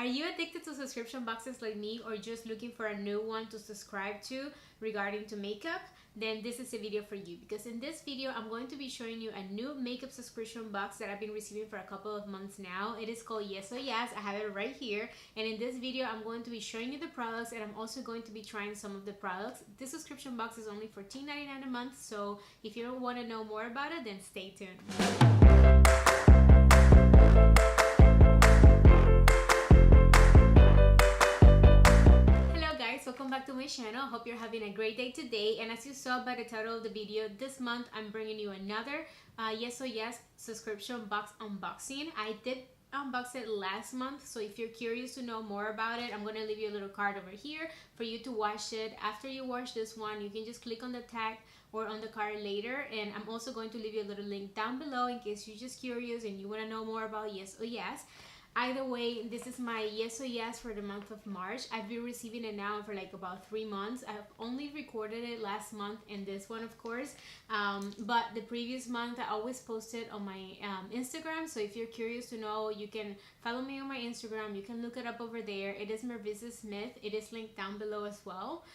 Are you addicted to subscription boxes like me, or just looking for a new one to subscribe to regarding to makeup? Then this is a video for you, because in this video I'm going to be showing you a new makeup subscription box that I've been receiving for a couple of months now. It is called YASS. I have it right here, and in this video I'm going to be showing you the products, and I'm also going to be trying some of the products. This subscription box is only $14.99 a month, so if you don't want to know more about it, then stay tuned. Welcome back to my channel. Hope you're having a great day today, and as you saw by the title of the video, this month I'm bringing you another YASS subscription box unboxing. I did unbox it last month, so if you're curious to know more about it, I'm going to leave you a little card over here for you to watch it. After you watch this one, you can just click on the tag or on the card later, and I'm also going to leave you a little link down below in case you're just curious and you want to know more about YASS. Either way, this is my YASS for the month of March. I've been receiving it now for like about 3 months. I've only recorded it last month and this one, of course, but the previous month I always posted on my Instagram, so if you're curious to know, you can follow me on my Instagram. You can look it up over there. It is Mervice Smith. It is linked down below as well.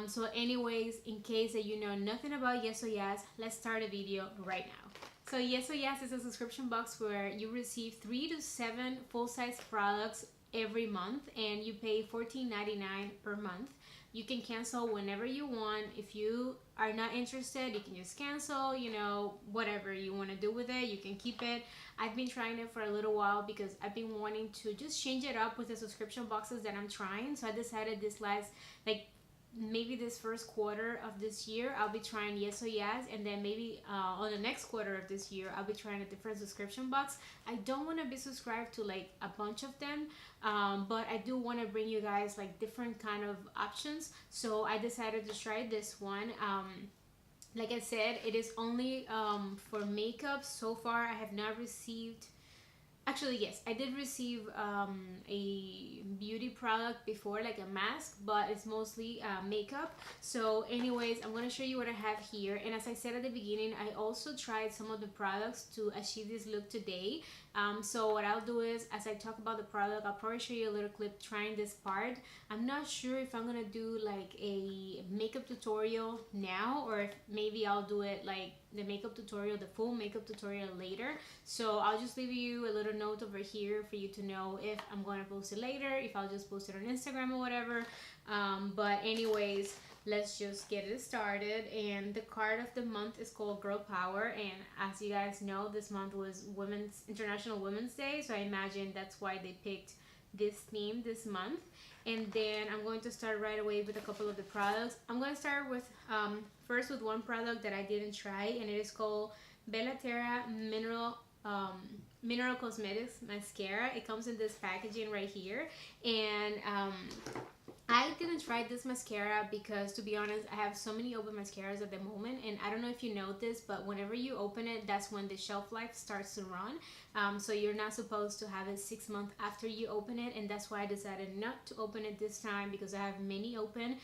So anyways, in case that you know nothing about YASS, let's start the video right now. So YASS is a subscription box where you receive 3 to 7 full-size products every month, and you pay $14.99 per month. You can cancel whenever you want. If you are not interested, you can just cancel, you know, whatever you want to do with it. You can keep it. I've been trying it for a little while because I've been wanting to just change it up with the subscription boxes that I'm trying. So I decided this last, maybe this first quarter of this year, I'll be trying YASS, and then maybe on the next quarter of this year, I'll be trying a different subscription box. I don't want to be subscribed to like a bunch of them, but I do want to bring you guys like different kind of options. So I decided to try this one. Like I said, it is only for makeup. So far, I have not received... Actually, yes, I did receive a beauty product before, like a mask, but it's mostly makeup. So anyways, I'm going to show you what I have here. And as I said at the beginning, I also tried some of the products to achieve this look today. So what I'll do is, as I talk about the product, I'll probably show you a little clip trying this part. I'm not sure if I'm going to do like a makeup tutorial now, or if maybe I'll do it like the makeup tutorial, the full makeup tutorial later. So I'll just leave you a little note over here for you to know if I'm going to post it later, if I'll just post it on Instagram or whatever. But anyways, let's just get it started. And the card of the month is called Girl Power, and as you guys know, this month was International Women's Day, so I imagine that's why they picked this theme this month. And then I'm going to start right away with a couple of the products. I'm going to start with first with one product that I didn't try, and it is called Bella Terra Mineral Cosmetics Mascara. It comes in this packaging right here, and I didn't try this mascara because, to be honest, I have so many open mascaras at the moment, and I don't know if you noticed, but whenever you open it, that's when the shelf life starts to run. So you're not supposed to have it 6 months after you open it, and that's why I decided not to open it this time, because I have many open.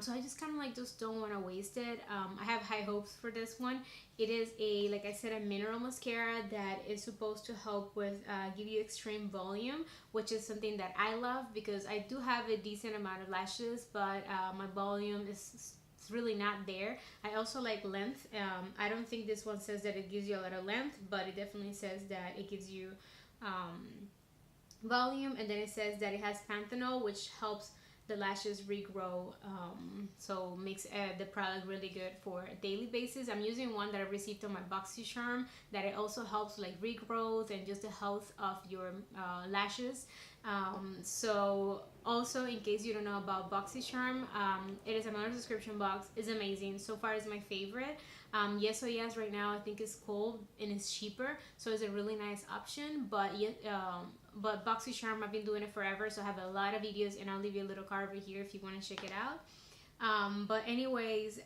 So I just kind of like just don't want to waste it. I have high hopes for this one. It is a, like I said, a mineral mascara that is supposed to help with give you extreme volume, which is something that I love, because I do have a decent amount of lashes, but my volume is really not there. I also like length. I don't think this one says that it gives you a lot of length, but it definitely says that it gives you volume, and then it says that it has panthenol, which helps the lashes regrow, so makes the product really good for a daily basis. I'm using one that I received on my BoxyCharm that it also helps like regrowth and just the health of your lashes. So also, in case you don't know about BoxyCharm, it is another subscription box. It's amazing. So far, it's my favorite. YASS right now I think is cold and it's cheaper, so it's a really nice option. But BoxyCharm, I've been doing it forever, so I have a lot of videos, and I'll leave you a little card over here if you want to check it out. But anyways,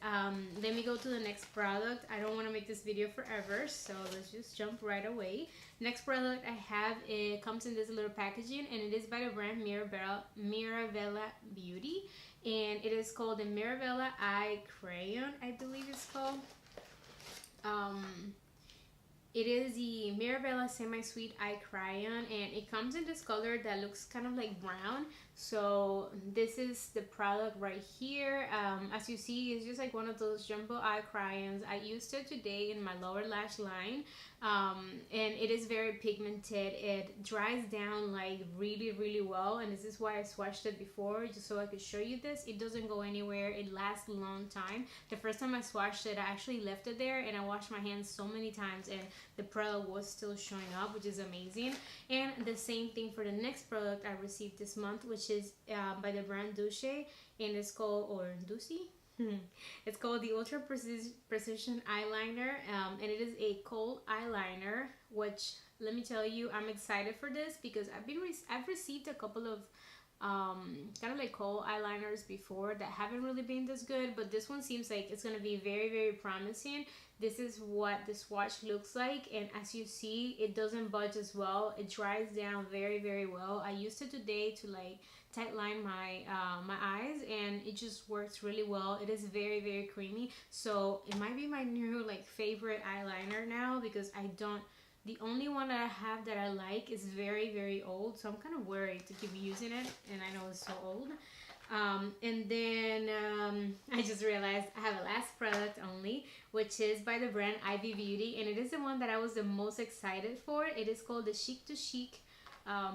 let me go to the next product. I don't want to make this video forever, so let's just jump right away. Next product I have, it comes in this little packaging, and it is by the brand Mirabella Beauty, and it is called the Mirabella Eye Crayon, I believe it's called. It is the Mirabella SemiSweet Eye Crayon, and it comes in this color that looks kind of like brown. So this is the product right here. As you see, it's just like one of those jumbo eye crayons. I used it today in my lower lash line, and it is very pigmented. It dries down like really well, and this is why I swatched it before, just so I could show you this. It doesn't go anywhere. It lasts a long time. The first time I swatched it, I actually left it there, and I washed my hands so many times, and the product was still showing up, which is amazing. And the same thing for the next product I received this month, which is by the brand Doucce, and it's called, or Doucce, it's called the Ultra Precision Eyeliner, and it is a kohl eyeliner, which, let me tell you, I'm excited for this because I've received a couple of kind of like kohl eyeliners before that haven't really been this good, but this one seems like it's going to be very promising. This is what the swatch looks like, and as you see, it doesn't budge as well. It dries down very well. I used it today to like tight line my my eyes, and it just works really well. It is very creamy, so it might be my new like favorite eyeliner now, because the only one that I have that I like is very old, so I'm kind of worried to keep using it, and I know it's so old. And then I just realized I have a last product only, which is by the brand Ivy Beauty, and it is the one that I was the most excited for. It is called the Chic to Chic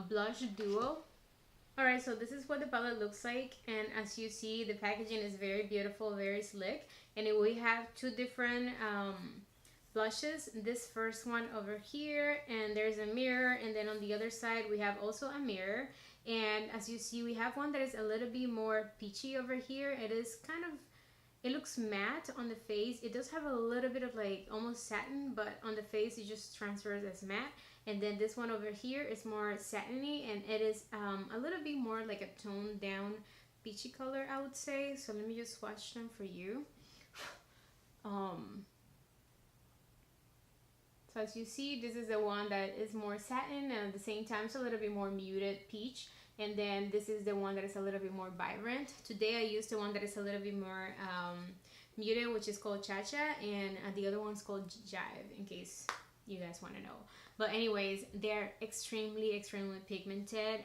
Blush Duo. Alright, so this is what the palette looks like, and as you see, the packaging is very beautiful, very slick, and we have two different blushes. This first one over here, and there's a mirror, and then on the other side we have also a mirror. And as you see, we have one that is a little bit more peachy over here. It is kind of, it looks matte on the face. It does have a little bit of like almost satin, but on the face it just transfers as matte. And then this one over here is more satiny, and it is a little bit more like a toned down peachy color, I would say. So let me just swatch them for you. So as you see, this is the one that is more satin, and at the same time it's a little bit more muted peach. And then this is the one that is a little bit more vibrant. Today I used the one that is a little bit more muted, which is called Cha-Cha, and the other one's called Jive, in case you guys want to know. But anyways, they're extremely pigmented,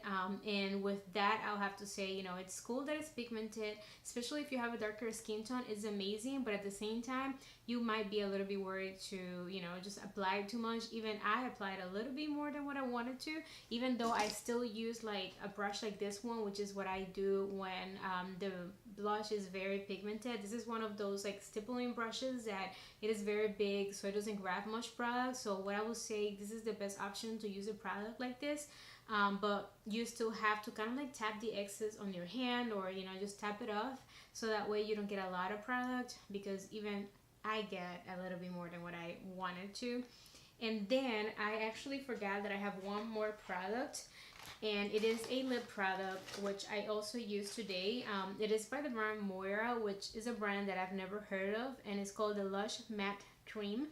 and with that, I'll have to say, you know, it's cool that it's pigmented, especially if you have a darker skin tone. It's amazing, but at the same time, you might be a little bit worried to, you know, just apply too much. Even I applied a little bit more than what I wanted to, even though I still use like a brush like this one, which is what I do when the blush is very pigmented. This is one of those like stippling brushes that it is very big, so it doesn't grab much product. So what I would say, this is the best option to use a product like this, but you still have to kind of like tap the excess on your hand, or, you know, just tap it off, so that way you don't get a lot of product, because even I get a little bit more than what I wanted to. And then I actually forgot that I have one more product, and it is a lip product, which I also used today. It is by the brand Moira, which is a brand that I've never heard of, and it's called the Lush Matte Cream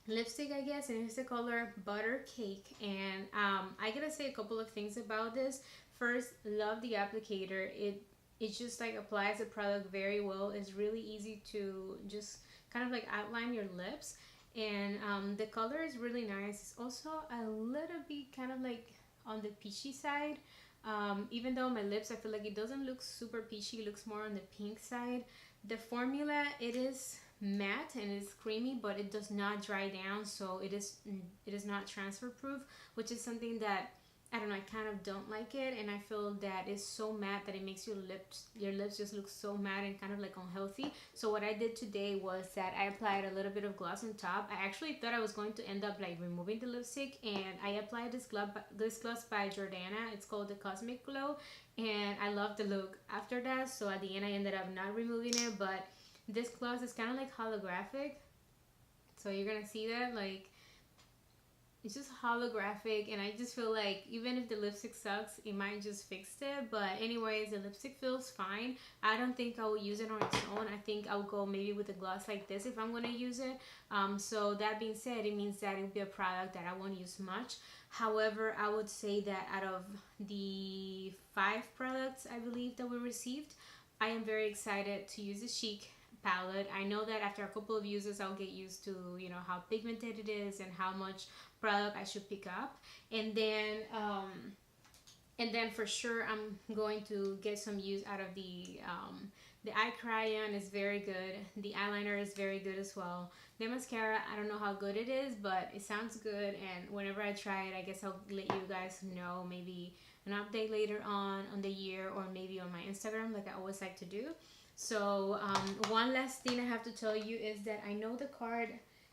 lipstick, I guess, and it's the color Butter Cake. And I gotta say a couple of things about this. First, love the applicator. It just like applies the product very well. It's really easy to just kind of like outline your lips, and the color is really nice. It's also a little bit kind of like on the peachy side, even though my lips, I feel like it doesn't look super peachy. It looks more on the pink side. The formula, it is matte and it's creamy, but it does not dry down, so it is not transfer proof, which is something that I don't know, I kind of don't like it, and I feel that it's so matte that it makes your lips just look so matte and kind of like unhealthy. So what I did today was that I applied a little bit of gloss on top. I actually thought I was going to end up like removing the lipstick, and I applied this gloss by Jordana. It's called the Cosmic Glow, and I love the look after that. So at the end I ended up not removing it, but this gloss is kind of like holographic, so you're gonna see that, like, it's just holographic, and I just feel like even if the lipstick sucks, it might just fix it. But anyways, the lipstick feels fine. I don't think I will use it on its own. I think I'll go maybe with a gloss like this if I'm going to use it. So that being said, it means that it will be a product that I won't use much. However, I would say that out of the 5 products I believe that we received, I am very excited to use the Chic palette. I know that after a couple of uses I'll get used to, you know, how pigmented it is and how much product I should pick up. And then for sure I'm going to get some use out of the eye crayon is very good. The eyeliner is very good as well. The mascara, I don't know how good it is, but it sounds good, and whenever I try it, I guess I'll let you guys know, maybe an update later on the year, or maybe on my Instagram, like I always like to do. So one last thing I have to tell you is that I know the card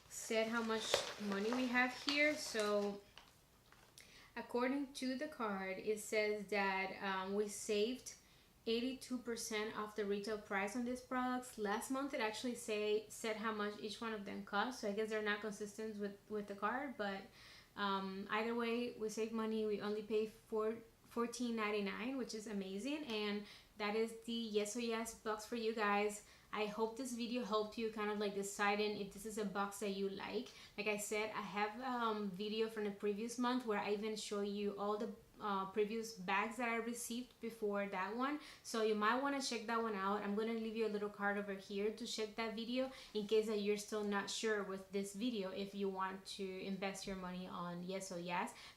said how much money we have here. So according to the card, it says that we saved 82% off the retail price on these products. Last month it actually said how much each one of them cost, so I guess they're not consistent with the card, but either way we save money. We only pay $14.99, which is amazing, and that is the YASS box for you guys. I hope this video helped you kind of like deciding if this is a box that you like. Like I said, I have a video from the previous month where I even show you all the previous bags that I received before that one, so you might want to check that one out. I'm going to leave you a little card over here to check that video in case that you're still not sure with this video if you want to invest your money on YASS.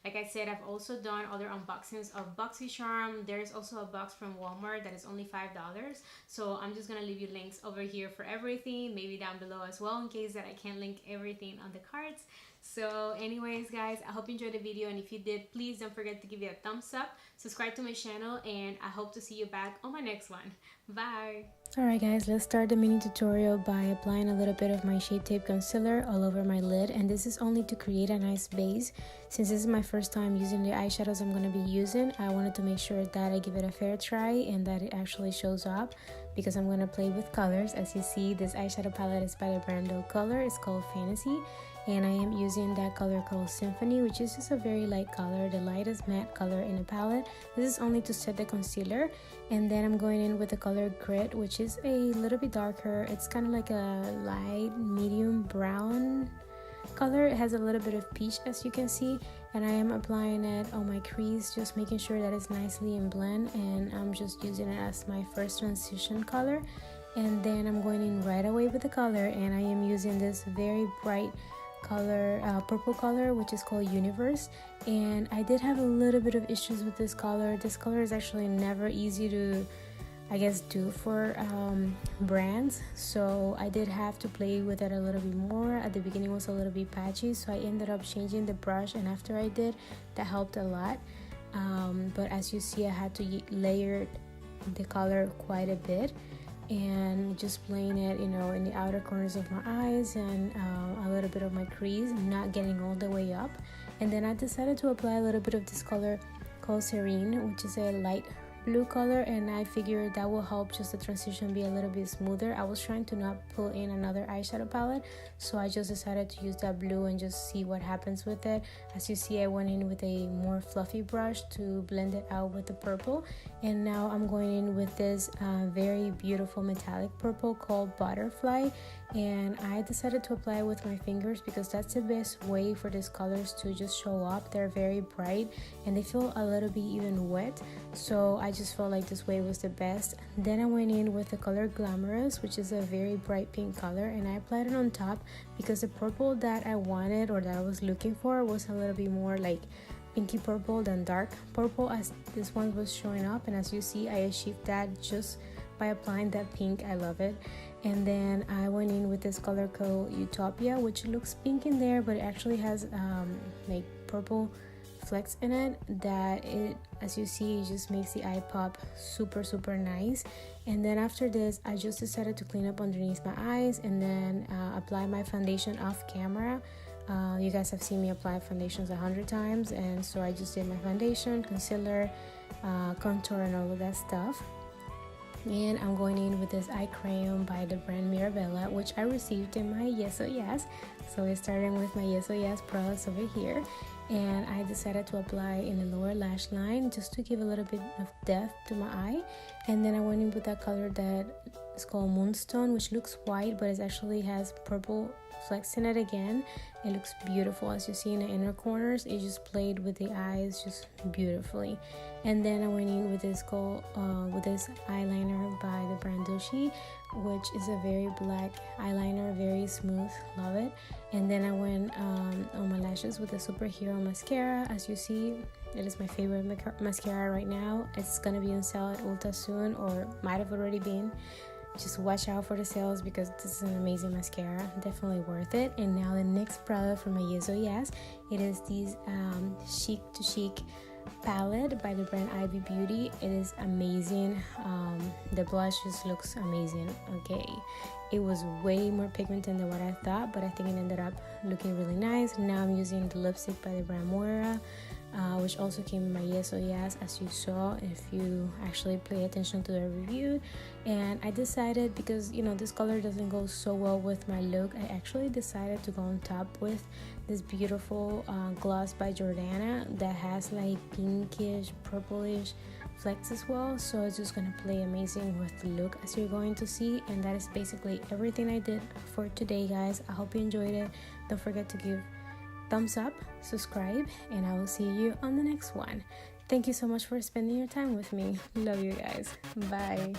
Like I said, I've also done other unboxings of BoxyCharm. There's also a box from Walmart that is only $5, so I'm just gonna leave you links over here for everything, maybe down below as well in case that I can't link everything on the cards. So anyways guys, I hope you enjoyed the video, and if you did, please don't forget to give it a thumbs up, subscribe to my channel, and I hope to see you back on my next one. Bye. Alright guys, let's start the mini tutorial by applying a little bit of my Shape Tape concealer all over my lid, and this is only to create a nice base. Since this is my first time using the eyeshadows I'm going to be using, I wanted to make sure that I give it a fair try and that it actually shows up, because I'm going to play with colors. As you see, this eyeshadow palette is by the brand Doucce. It's called Fantasy, and I am using that color called Symphony, which is just a very light color, the lightest matte color in the palette. This is only to set the concealer, and then I'm going in with the color Grit, which is a little bit darker. It's kind of like a light medium brown color. It has a little bit of peach, as you can see, and I am applying it on my crease, just making sure that it's nicely in blend, and I'm just using it as my first transition color. And then I'm going in right away with the color, and I am using this very bright color, purple color, which is called Universe. And I did have a little bit of issues with this color. This color is actually never easy to, I guess, do for brands, so I did have to play with it a little bit more. At the beginning it was a little bit patchy, so I ended up changing the brush, and after I did, that helped a lot. But as you see, I had to layer the color quite a bit, and just playing it, you know, in the outer corners of my eyes and a little bit of my crease, not getting all the way up. And then I decided to apply a little bit of this color called Serene, which is a light blue color, and I figured that will help just the transition be a little bit smoother. I was trying to not pull in another eyeshadow palette, so I just decided to use that blue and just see what happens with it. As you see, I went in with a more fluffy brush to blend it out with the purple, and now I'm going in with this very beautiful metallic purple called Butterfly, and I decided to apply it with my fingers because that's the best way for these colors to just show up. They're very bright and they feel a little bit even wet, so I just felt like this way was the best. Then I went in with the color Glamorous, which is a very bright pink color, and I applied it on top because the purple that I wanted, or that I was looking for, was a little bit more like pinky purple than dark purple as this one was showing up. And as you see, I achieved that just by applying that pink. I love it. And then I went in with this color called Utopia, which looks pink in there, but it actually has like purple flecks in it that it, as you see, it just makes the eye pop super nice. And then after this, I just decided to clean up underneath my eyes and then apply my foundation off camera. You guys have seen me apply foundations 100 times, and so I just did my foundation, concealer, contour, and all of that stuff. And I'm going in with this eye crayon by the brand Mirabella, which I received in my YASS. So we're starting with my YASS products over here, and I decided to apply in the lower lash line just to give a little bit of depth to my eye. And then I went in with that color that is called Moonstone, which looks white but it actually has purple flexing it again. It looks beautiful. As you see in the inner corners, it just played with the eyes just beautifully. And then I went in with this eyeliner by the brand Doucce, which is a very black eyeliner, very smooth, love it. And then I went on my lashes with the Superhero mascara. As you see, it is my favorite mascara right now. It's gonna be on sale at Ulta soon, or might have already been. Just watch out for the sales because this is an amazing mascara, definitely worth it. And now the next product from my YASS, it is this Chic to Chic palette by the brand Ivy Beauty. It is amazing. The blush just looks amazing. Okay, it was way more pigmented than what I thought, but I think it ended up looking really nice. Now I'm using the lipstick by the brand Moira, which also came in my YASS, as you saw if you actually pay attention to the review. And I decided, because you know this color doesn't go so well with my look, I actually decided to go on top with this beautiful gloss by Jordana that has like pinkish, purplish flecks as well. So it's just gonna play amazing with the look, as you're going to see. And that is basically everything I did for today, guys. I hope you enjoyed it. Don't forget to give thumbs up, subscribe, and I will see you on the next one. Thank you so much for spending your time with me. Love you guys. Bye.